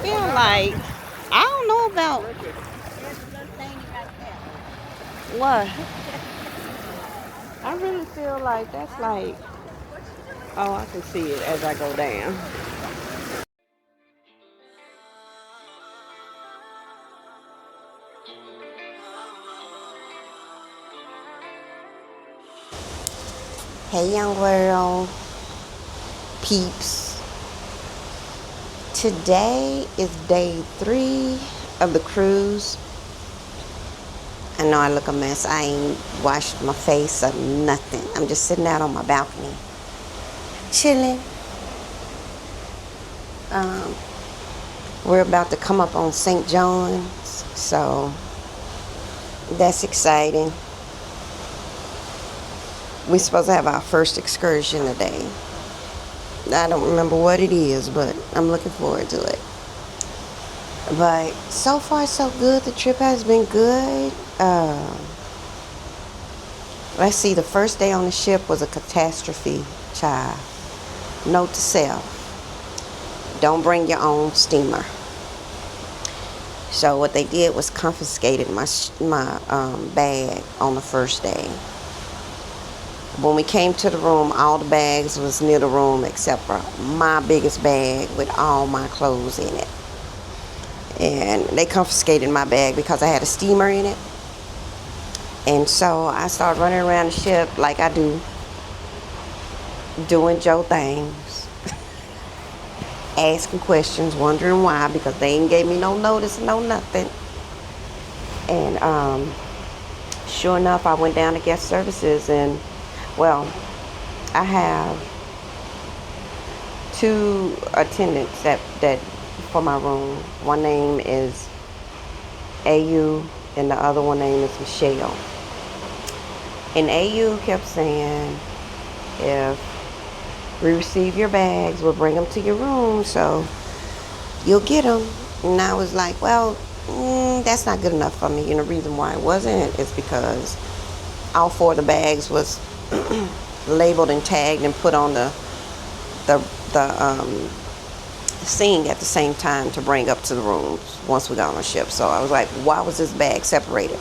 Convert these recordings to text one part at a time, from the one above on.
feel like, I don't know about what. I really feel like that's like, oh, I can see it as I go down. Hey, young world, peeps. Today is day 3 of the cruise. I know I look a mess. I ain't washed my face or nothing. I'm just sitting out on my balcony, chilling. We're about to come up on St. John's, so that's exciting. We're supposed to have our first excursion today. I don't remember what it is, but I'm looking forward to it. But so far, so good. The trip has been good. Let's see, the first day on the ship was a catastrophe, child. Note to self, don't bring your own steamer. So what they did was confiscated my bag on the first day. When we came to the room, all the bags was near the room except for my biggest bag with all my clothes in it. And they confiscated my bag because I had a steamer in it. And so I started running around the ship like I do, doing Joe things, asking questions, wondering why, because they ain't gave me no notice, no nothing. And sure enough, I went down to guest services, and well, I have 2 attendants that for my room. One name is AU and the other one name is Michelle. And AU kept saying, if we receive your bags, we'll bring them to your room, so you'll get them. And I was like, well, that's not good enough for me. And the reason why it wasn't is because all 4 of the bags was labeled and tagged and put on the scene at the same time to bring up to the rooms once we got on the ship. So I was like, why was this bag separated?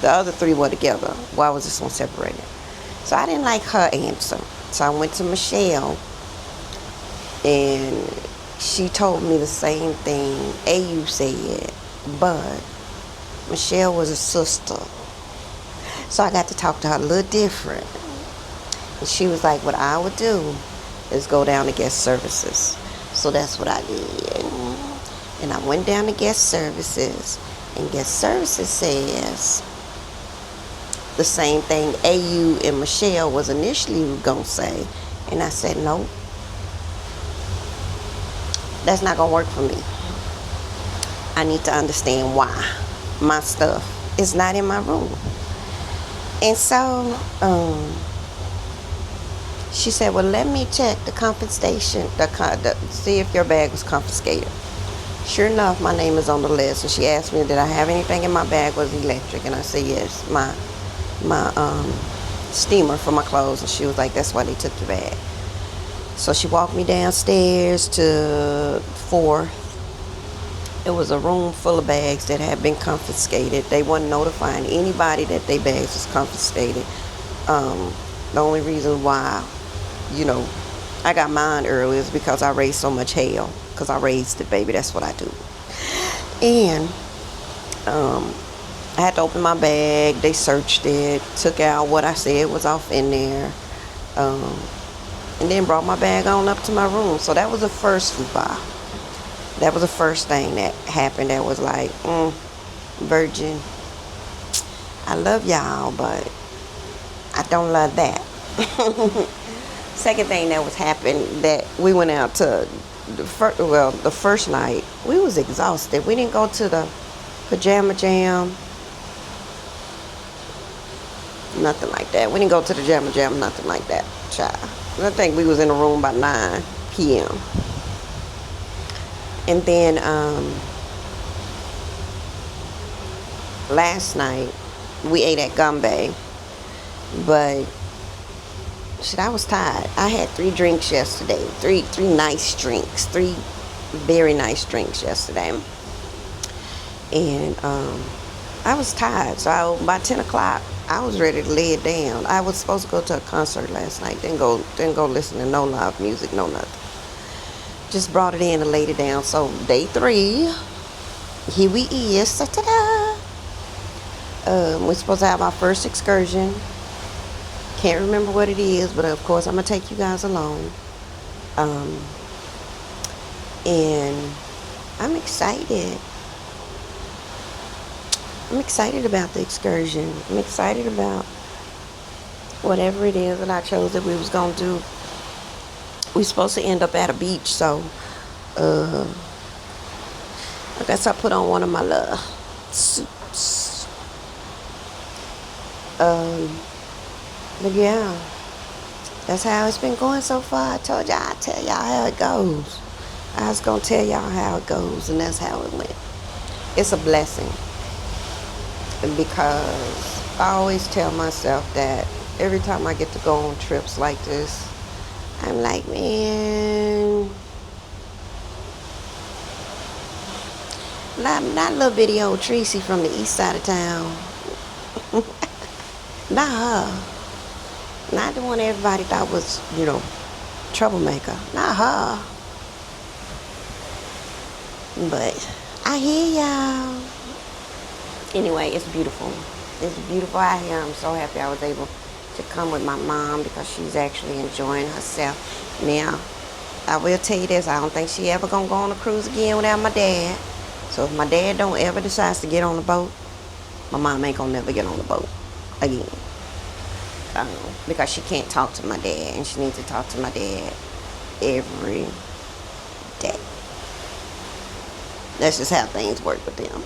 The other 3 were together. Why was this one separated? So I didn't like her answer. So I went to Michelle, and she told me the same thing AU said, but Michelle was a sister. So I got to talk to her a little different. And she was like, what I would do is go down to guest services. So that's what I did. And I went down to guest services, and guest services says the same thing AU and Michelle was initially going to say. And I said, nope, that's not going to work for me. I need to understand why my stuff is not in my room. And so she said, well, let me check the confiscation, see if your bag was confiscated. Sure enough, my name is on the list. And she asked me, did I have anything in my bag was electric? And I said, yes, my steamer for my clothes. And she was like, that's why they took your bag. So she walked me downstairs to 4th. It was a room full of bags that had been confiscated. They weren't notifying anybody that their bags was confiscated. The only reason why, I got mine early is because I raised so much hell. Because I raised it, baby. That's what I do. And I had to open my bag. They searched it, took out what I said was off in there, and then brought my bag on up to my room. So that was the first fupa. That was the first thing that happened that was like, Virgin, I love y'all, but I don't love that. Second thing that was happened, that we went out to the first night, we was exhausted. We didn't go to the pajama jam, nothing like that. We didn't go to the pajama jam, nothing like that, child. I think we was in the room by 9 p.m. And then last night we ate at Gumby, but shit, I was tired. I had 3 drinks yesterday, three nice drinks, 3 very nice drinks yesterday. And I was tired, so by 10 o'clock, I was ready to lay it down. I was supposed to go to a concert last night. Didn't go listen to no live music, no nothing. Just brought it in and laid it down. So day 3, here we is. Ta-da! We're supposed to have our first excursion. Can't remember what it is, but of course I'm gonna take you guys along. And I'm excited. I'm excited about the excursion. I'm excited about whatever it is that I chose that we was gonna do. We're supposed to end up at a beach, so I guess I put on one of my little suits. But yeah, that's how it's been going so far. I told y'all I'd tell y'all how it goes. I was gonna tell y'all how it goes, and that's how it went. It's a blessing, because I always tell myself that every time I get to go on trips like this, I'm like, man, not little bitty old Tracy from the east side of town. Not her. Not the one everybody thought was, troublemaker. Not her. But I hear y'all. Anyway, it's beautiful. It's beautiful out here. I'm so happy I was able to come with my mom, because she's actually enjoying herself. Now, I will tell you this. I don't think she ever gonna go on a cruise again without my dad. So if my dad don't ever decides to get on the boat, my mom ain't gonna never get on the boat again. Because she can't talk to my dad, and she needs to talk to my dad every day. That's just how things work with them.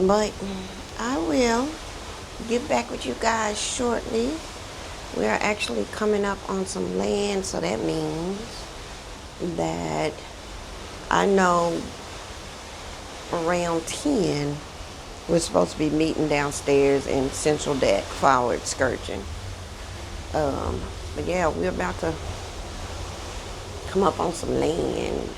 But I will get back with you guys shortly. We are actually coming up on some land, so that means that I know around 10 we're supposed to be meeting downstairs in Central Deck for our excursion. But yeah, we're about to come up on some land.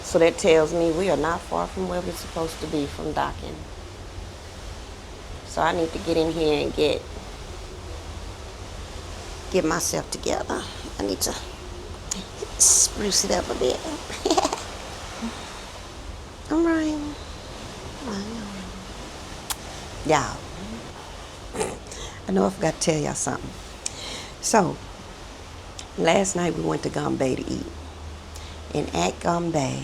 So that tells me we are not far from where we're supposed to be from docking. So I need to get in here and get myself together. I need to spruce it up a bit. All right. Y'all, I know I forgot to tell y'all something. So, last night we went to Gambay to eat. And at Gambay,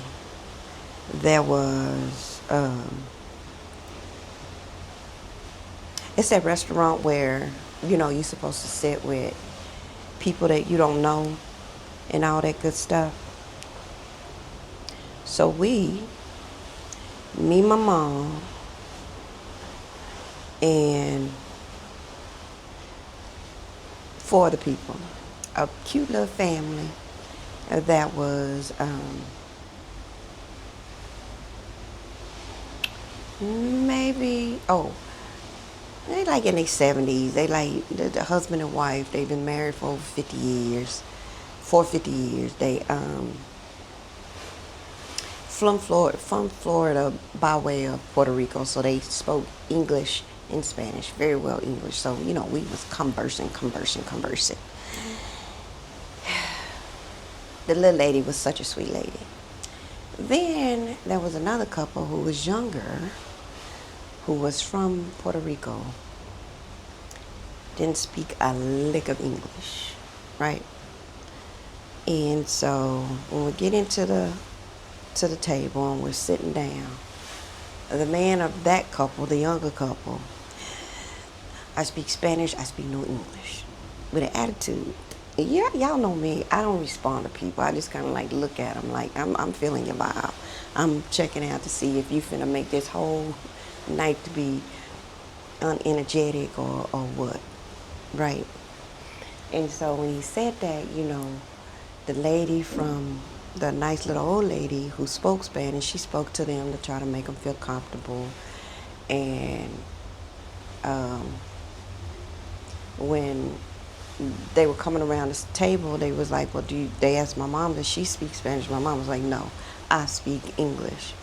there was, it's that restaurant where, you're supposed to sit with people that you don't know and all that good stuff. So me, my mom, and 4 other people, a cute little family that was they like in their 70s. They like the husband and wife. They've been married for over 50 years. For 50 years. They from Florida by way of Puerto Rico, so they spoke English and Spanish very well. English, so we was conversing. The little lady was such a sweet lady. Then there was another couple who was younger, who was from Puerto Rico. Didn't speak a lick of English, right? And so when we get into the table and we're sitting down, the man of that couple, the younger couple, I speak Spanish, I speak no English, with an attitude. Yeah, y'all know me. I don't respond to people. I just kind of like look at them like I'm feeling your vibe. I'm checking out to see if you finna make this whole night to be unenergetic or what, right? And so when he said that, the lady from the nice little old lady who spoke Spanish, she spoke to them to try to make them feel comfortable. And when they were coming around this table. They was like, well, they asked my mom, does she speak Spanish? My mom was like, no, I speak English.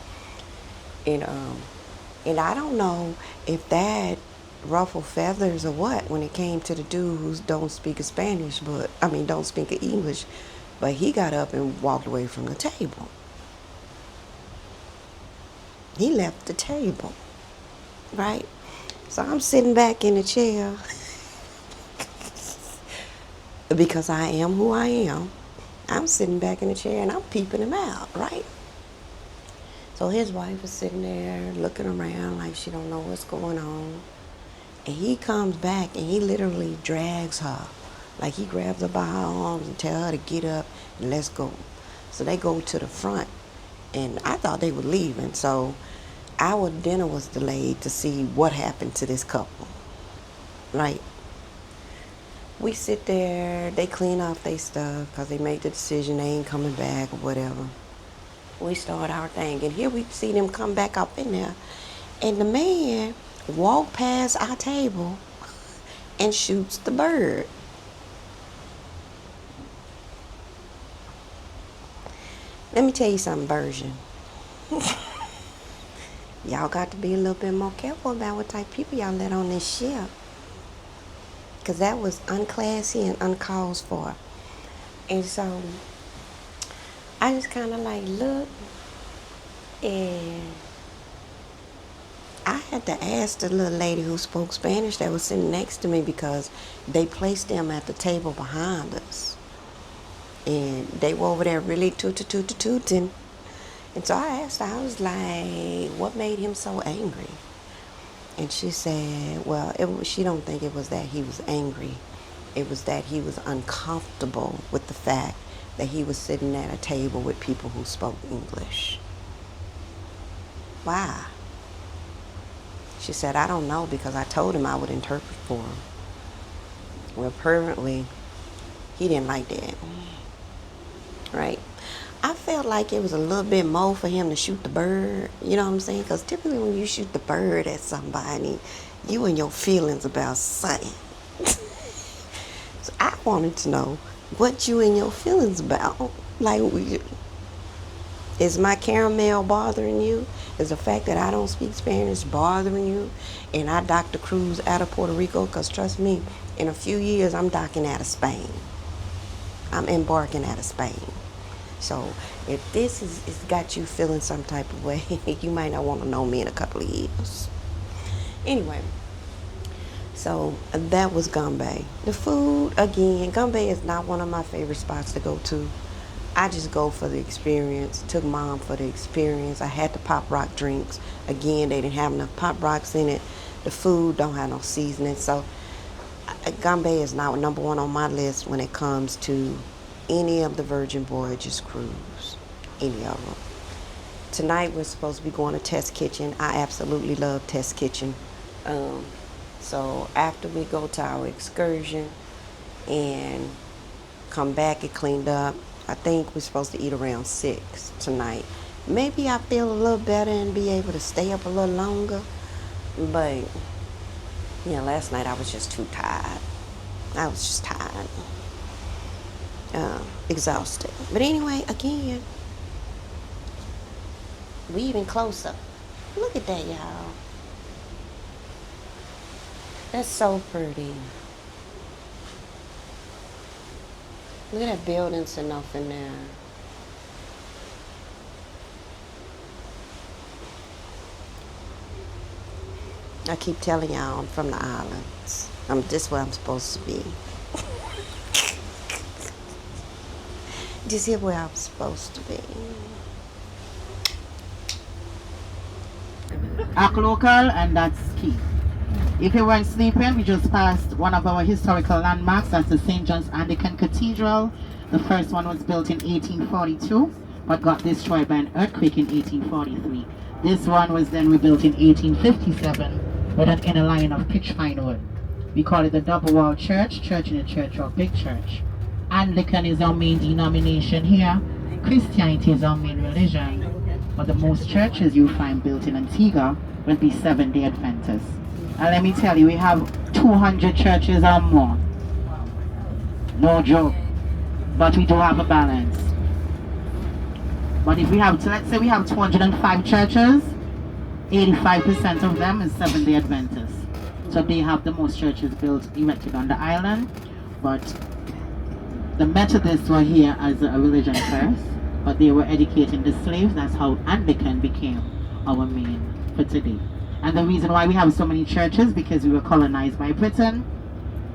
And I don't know if that ruffled feathers or what when it came to the dude who don't speak Spanish, don't speak English, but he got up and walked away from the table. He left the table, right? So I'm sitting back in the chair because I am who I am. I'm sitting back in the chair and I'm peeping him out, right? So his wife is sitting there looking around like she don't know what's going on. And he comes back and he literally drags her. Like he grabs her by her arms and tell her to get up and let's go. So they go to the front. And I thought they were leaving. So our dinner was delayed to see what happened to this couple. Right? We sit there, they clean off their stuff because they made the decision they ain't coming back or whatever. We start our thing, and here we see them come back up in there, and the man walked past our table and shoots the bird. Let me tell you something, Virgin. Y'all got to be a little bit more careful about what type of people y'all let on this ship, because that was unclassy and uncalled for. And so I just kind of like look, and I had to ask the little lady who spoke Spanish that was sitting next to me, because they placed them at the table behind us. And they were over there really tooting. And so I asked her, I was like, what made him so angry? And she said, well, she don't think it was that he was angry. It was that he was uncomfortable with the fact that he was sitting at a table with people who spoke English. Why? She said, I don't know, because I told him I would interpret for him. Well, apparently, he didn't like that. Right? I felt like it was a little bit more for him to shoot the bird. You know what I'm saying? Because typically when you shoot the bird at somebody, you and your feelings about something. So I wanted to know what you and your feelings about. Like, is my caramel bothering you? Is the fact that I don't speak Spanish bothering you? And I docked the cruise out of Puerto Rico? Because trust me, in a few years, I'm docking out of Spain. I'm embarking out of Spain. So if this is got you feeling some type of way, you might not want to know me in a couple of years. Anyway, so that was Gombe. The food, again, Gombe is not one of my favorite spots to go to. I just go for the experience. Took Mom for the experience. I had the pop rock drinks. Again, they didn't have enough pop rocks in it. The food don't have no seasoning. So Gombe is now number one on my list when it comes to any of the Virgin Voyages cruise. Any of them. Tonight we're supposed to be going to Test Kitchen. I absolutely love Test Kitchen. So after we go to our excursion and come back and cleaned up, I think we're supposed to eat around 6 tonight. Maybe I feel a little better and be able to stay up a little longer. But, last night I was just too tired. I was just tired. Exhausted. But anyway, again, we even closer. Look at that, y'all. That's so pretty. Look at that building sitting off in there. I keep telling y'all I'm from the islands. This where I'm supposed to be. This is where I'm supposed to be. Act local, and that's key. If you weren't sleeping, we just passed one of our historical landmarks. That's the St. John's Anglican Cathedral. The first one was built in 1842, but got destroyed by an earthquake in 1843. This one was then rebuilt in 1857 with an inner line of pitch pine wood. We call it the double wall church, church in a church or big church. Anglican is our main denomination here. Christianity is our main religion. But the most churches you find built in Antigua will be Seventh-day Adventists. And let me tell you, we have 200 churches or more. No joke. But we do have a balance. But if we have, let's say we have 205 churches, 85% of them is Seventh-day Adventists. So they have the most churches built, erected on the island. But the Methodists were here as a religion first, but they were educating the slaves. That's how Anglican became our main for today. And the reason why we have so many churches, because we were colonized by Britain.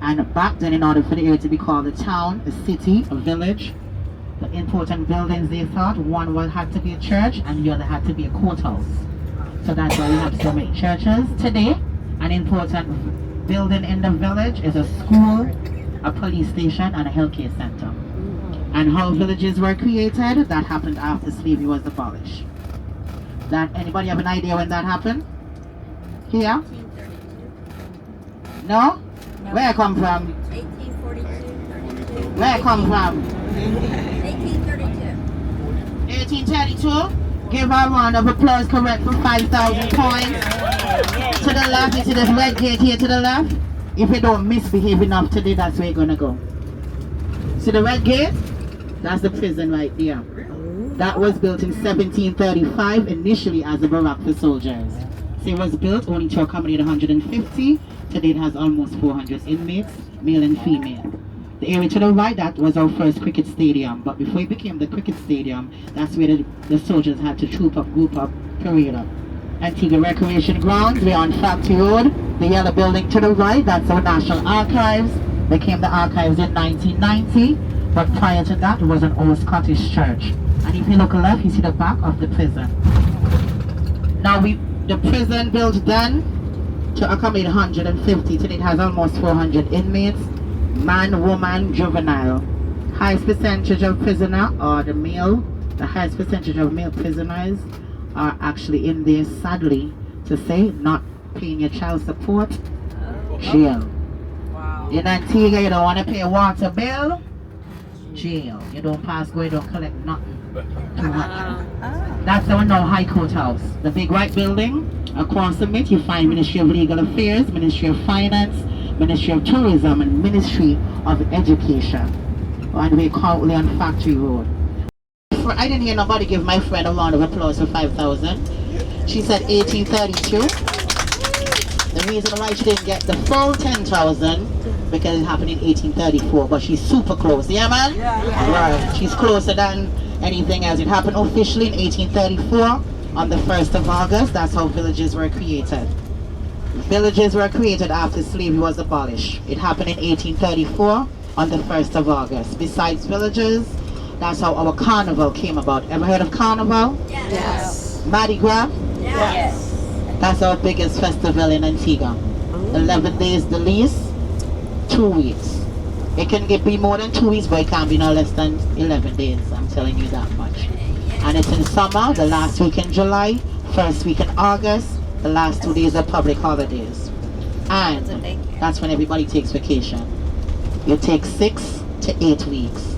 And back then, in order for the area to be called a town, a city, a village, the important buildings they thought, one had to be a church and the other had to be a courthouse. So that's why we have so many churches. Today, an important building in the village is a school, a police station, and a healthcare center. And how villages were created, that happened after slavery was abolished. That, anybody have an idea when that happened? Here? No? Where I come from? 1842. Where I come from? 1832. 1832? Give her a round of applause, correct, for 5,000 points. To the left, you see this red gate here to the left? If you don't misbehave enough today, that's where you're gonna go. See the red gate? That's the prison right there. That was built in 1735, initially as a barrack for soldiers. So it was built only to accommodate 150. Today it has almost 400 inmates, male and female. The area to the right, that was our first cricket stadium. But before it became the cricket stadium, that's where the soldiers had to troop up, group up, parade up. Antigua Recreation Grounds, we're on Factory Road. The yellow building to the right, that's our National Archives. Became the archives in 1990. But prior to that, it was an old Scottish church. And if you look left, you see the back of the prison. Now the prison built then to accommodate 150. Today it has almost 400 inmates. Man, woman, juvenile. Highest percentage of prisoner are the male. The highest percentage of male prisoners are actually in there, sadly to say, not paying your child support. Jail. Wow. In Antigua, you don't want to pay a water bill. Jail. You don't pass go, you don't collect nothing. That's our now High Court House. The big white building. Across from it, you find Ministry of Legal Affairs, Ministry of Finance, Ministry of Tourism, and Ministry of Education. And we're currently on Factory Road. I didn't hear nobody give my friend a round of applause for 5,000. She said 1832. The reason why she didn't get the full 10,000 because it happened in 1834, but she's super close. Yeah, man? Yeah. Right. She's closer than anything else. It happened officially in 1834 on the 1st of August. That's how villages were created. Villages were created after slavery was abolished. It happened in 1834 on the 1st of August. Besides villages, that's how our carnival came about. Ever heard of carnival? Yes. Mardi Gras? Yes. That's our biggest festival in Antigua. 11 days the least, 2 weeks. It can be more than 2 weeks, but it can't be no less than 11 days. I'm telling you that much. And it's in summer, the last week in July, first week in August, the last 2 days are public holidays. And that's when everybody takes vacation. You take 6 to 8 weeks.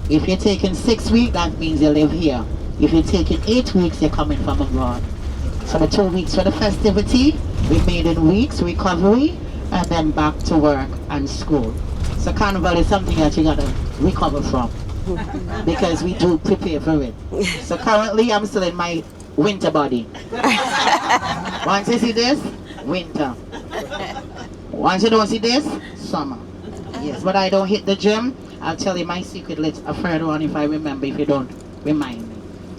If you're taking 6 weeks, that means you live here. If you're taking 8 weeks, you're coming from abroad. So the 2 weeks for the festivity, we made in weeks, recovery, and then back to work and school. So carnival is something that you gotta recover from because we do prepare for it. So currently I'm still in my winter body. Once you see this, winter. Once you don't see this, summer. Yes, but I don't hit the gym. I'll tell you my secret later, a further one if I remember, if you don't remind me.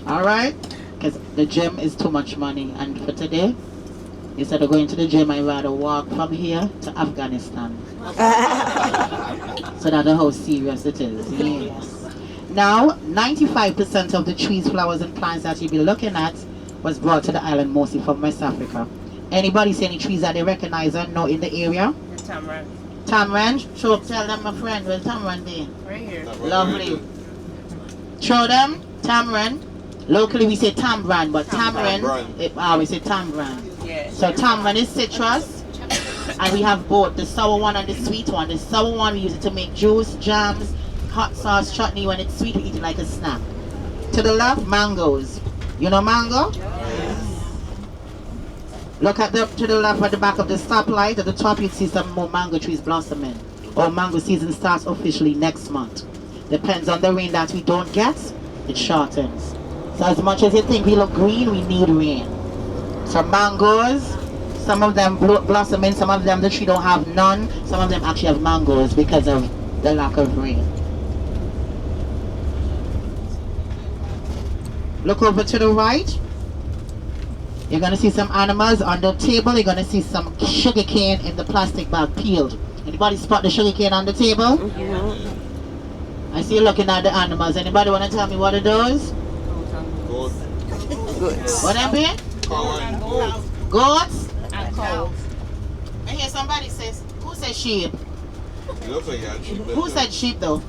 Alright? Because the gym is too much money, and for today, instead of going to the gym, I'd rather walk from here to Afghanistan. So that's how serious it is. Yes. Now, 95% of the trees, flowers, and plants that you'll be looking at was brought to the island mostly from West Africa. Anybody see any trees that they recognize and know in the area? The tamarind. Tamarind? Show, tell them, my friend, where's tamarind there? Right here. Lovely. Show them tamarind. Locally we say tamarind, but tamarind, we say tamarind. Yes. So tamarind is citrus, and we have both the sour one and the sweet one. The sour one we use it to make juice, jams, hot sauce, chutney. When it's sweet, we eat it like a snack. To the left, mangoes. You know mango? Yes. Look at to the left at the back of the stoplight. At the top, you see some more mango trees blossoming. Our mango season starts officially next month. Depends on the rain that we don't get, it shortens. So as much as you think we look green, we need rain. So mangoes, some of them blossoming, some of them the tree don't have none, some of them actually have mangoes because of the lack of rain. Look over to the right. You're gonna see some animals on the table. You're gonna see some sugar cane in the plastic bag peeled. Anybody spot the sugar cane on the table? Mm-hmm. I see you looking at the animals. Anybody wanna tell me what are those? Goat. Goods. What them be? Cow and goat. Goats? And cows. I hear somebody says, who said sheep? It looks like you had sheep. Who said sheep though?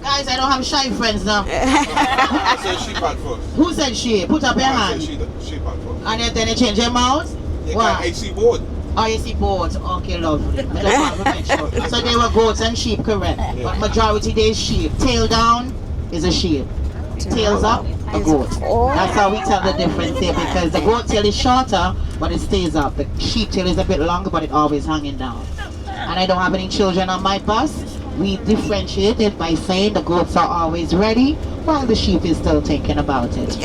Guys, I don't have shy friends now. I said sheep at first. Who said sheep? Put up your I hand. said sheep at first. And then you change your mouth? You What? got AC board. Oh, you see boats. Okay, lovely. I just want to make sure. So they were goats and sheep, correct? But majority they is sheep. Tail down is a sheep. Tails up, a goat. That's how we tell the difference here, because the goat tail is shorter, but it stays up. The sheep tail is a bit longer, but it always hanging down. And I don't have any children on my bus. We differentiate it by saying the goats are always ready, while the sheep is still thinking about it.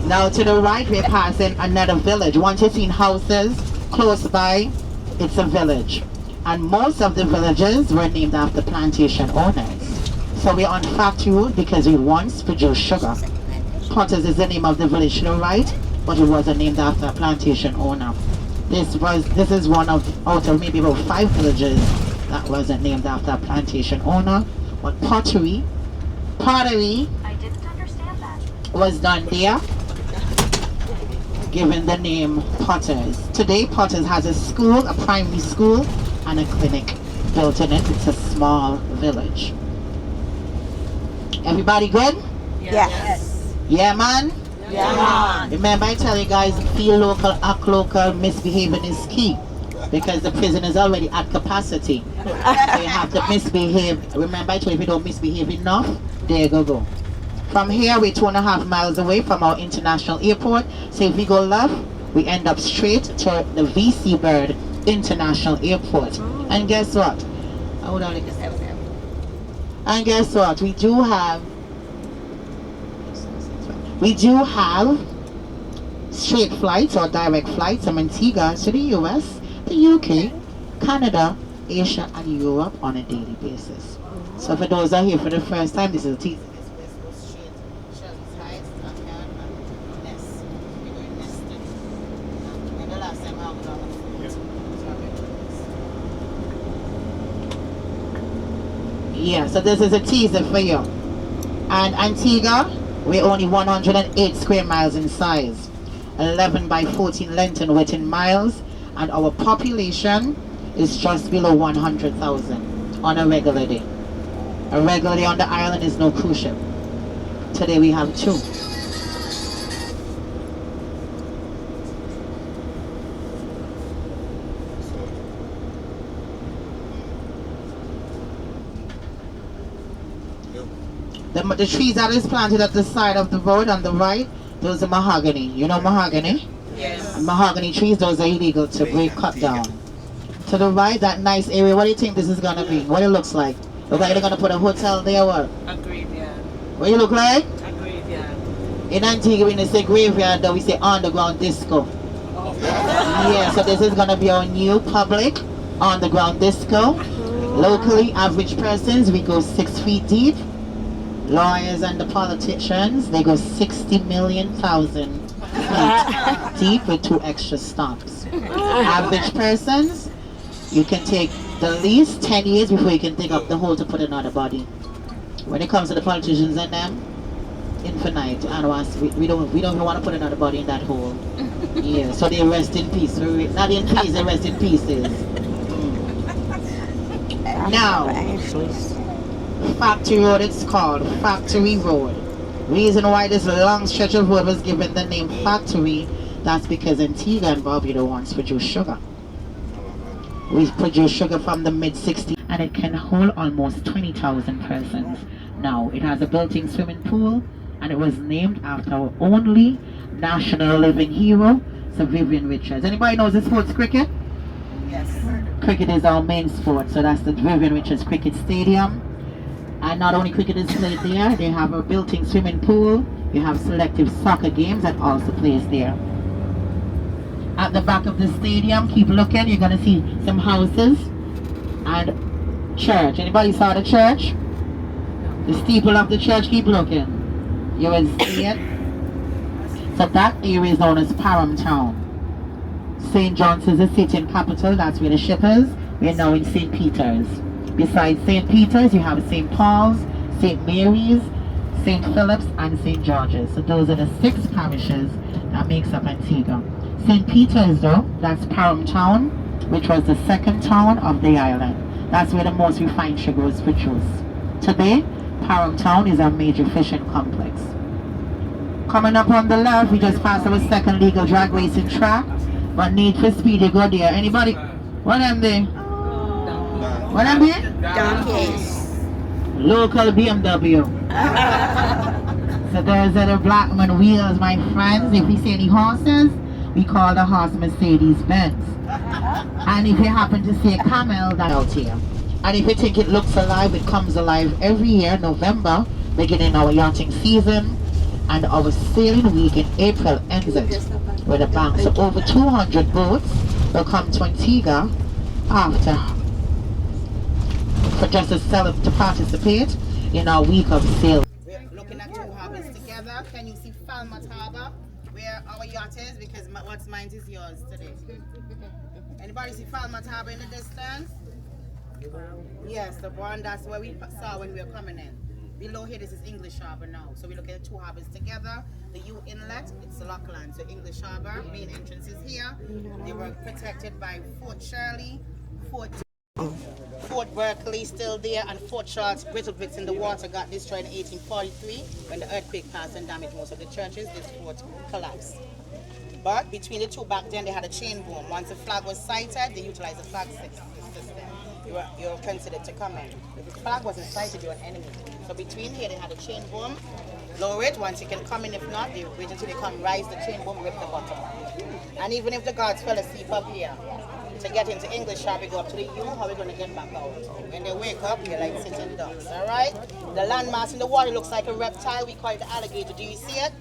Now to the right, we're passing another village. Once you've seen houses close by, it's a village. And most of the villages were named after plantation owners. So we're on Factory Road because we once produced sugar. Potters is the name of the village to the right, but it wasn't named after a plantation owner. This is one of out of maybe about 5 villages that wasn't named after a plantation owner. But pottery I didn't understand that. was done there, given the name Potters. Today Potters has a school, a primary school, and a clinic built in it. It's a small village. Everybody good? Yes. Yeah, man? Yeah. Remember I tell you guys, feel local, act local, misbehaving is key. Because the prison is already at capacity. So you have to misbehave. Remember I told you if you don't misbehave enough, there you go. From here we're 2.5 miles away from our international airport. So if we go left, we end up straight to the VC Bird International Airport. And guess what? Hold on. And guess what? We do have straight flights or direct flights from Antigua to the US, the UK, Canada, Asia, and Europe on a daily basis. So for those that are here for the first time, this is a teaser. Yeah, so this is a teaser for you. And Antigua, we're only 108 square miles in size, 11 by 14 length and width in miles, and our population is just below 100,000 on a regular day. A regular day on the island is no cruise ship. Today we have 2. The trees that is planted at the side of the road on the right, those are mahogany. You know mahogany? Yes. Mahogany trees, those are illegal to break, cut down. To the right, that nice area, what do you think this is gonna be? What it looks like? Look like they're gonna put a hotel there or what? A graveyard. What you look like? A graveyard. In Antigua, when they say graveyard, though, we say underground disco. Yeah, so this is gonna be our new public underground disco. Locally, average persons, we go 6 feet deep. Lawyers and the politicians, they go 60 million thousand feet deep with 2 extra stops. Average persons, you can take the least 10 years before you can dig up the hole to put another body. When it comes to the politicians and them, infinite. And we don't even want to put another body in that hole. Yeah, so they rest in peace. Not in peace, they rest in pieces. Now, Factory Road, it's called Factory Road. Reason why this long stretch of road was given the name Factory, that's because Antigua and Barbuda once produced sugar. We produced sugar from the mid-60s, and it can hold almost 20,000 persons. Now, it has a built-in swimming pool, and it was named after our only national living hero, Sir Vivian Richards. Anybody knows the sports cricket? Yes. cricket is our main sport, so that's the Vivian Richards Cricket Stadium. And not only cricket is played there, they have a built-in swimming pool. You have selective soccer games that also plays there. At the back of the stadium, keep looking, you're gonna see some houses and church. Anybody saw the church? The steeple of the church, keep looking. You will see it. So that area is known as Parham Town. St. John's is the city and capital, that's where the ship is. We're now in St. Peter's. Besides St. Peter's, you have St. Paul's, St. Mary's, St. Philip's, and St. George's. So those are the 6 parishes that makes up Antigua. St. Peter's though, that's Parham Town, which was the 2nd town of the island. That's where the most refined sugar was produced. Today, Parham Town is a major fishing complex. Coming up on the left, we just passed our 2nd legal drag racing track. But Need for Speed, you go there. Anybody? What am they? What am they? Donkeys. Local BMW. So there's the Blackman wheels, my friends. If we see any horses, we call the horse Mercedes-Benz. And if you happen to see a camel, that's out here. And if you think it looks alive, it comes alive every year, November, beginning our yachting season. And our sailing week in April ends it with a bang. So over 200 boats will come to Antigua after for just to participate in our week of sail. We're looking at 2 harbors together. Can you see Falmouth Harbor, where our yacht is? Because what's mine is yours today. Anybody see Falmouth Harbor in the distance? Yes, the one that's where we saw when we were coming in. Below here, this is English Harbor now. So we look at the 2 harbors together. The U Inlet, it's Lockland. So English Harbor, main entrance is here. They were protected by Fort Shirley, Fort Berkeley still there, and Fort Charles. Brittle bricks in the water got destroyed in 1843 when the earthquake passed and damaged most of the churches. This fort collapsed. But between the 2 back then, they had a chain boom. Once the flag was sighted, they utilized the flag system. You're considered to come in. If the flag wasn't sighted, you're an enemy. So between here, they had a chain boom. Lower it once you can come in. If not, they wait until they come, rise the chain boom, rip the bottom off. And even if the guards fell asleep up here, to get into English Harbor, go up to the U, how are we going to get back out? When they wake up, you're like sitting ducks, all right? The landmass in the water looks like a reptile. We call it the alligator. Do you see it?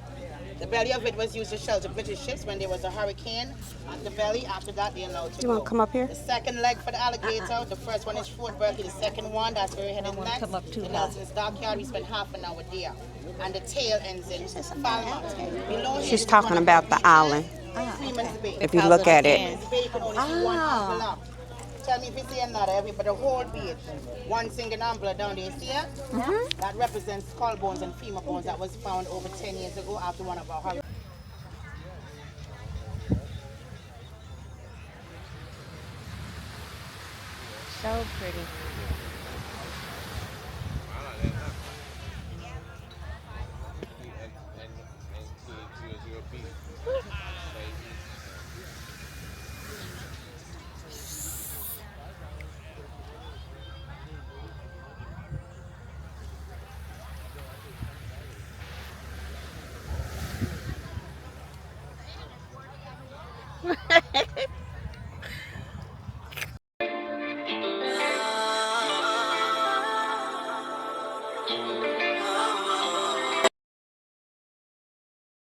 The belly of it was used to shelter British ships when there was a hurricane. At the belly, after that, they allowed to go. You want to come up here? The 2nd leg for the alligator, the first one is Fort Berkeley, the 2nd one, that's where we're headed next. come up too the high. Nelson's Dockyard, we spent half an hour there. And the tail ends in Falmouth. Below She's talking about the island. Freeman's Bay. If you look at it. Freeman's Bay, you can only see one angle up. Tell me if you see another, but the whole beach, one single umbrella down there, see it? That represents skull bones and femur bones that was found over 10 years ago after one of our hurricanes. So pretty.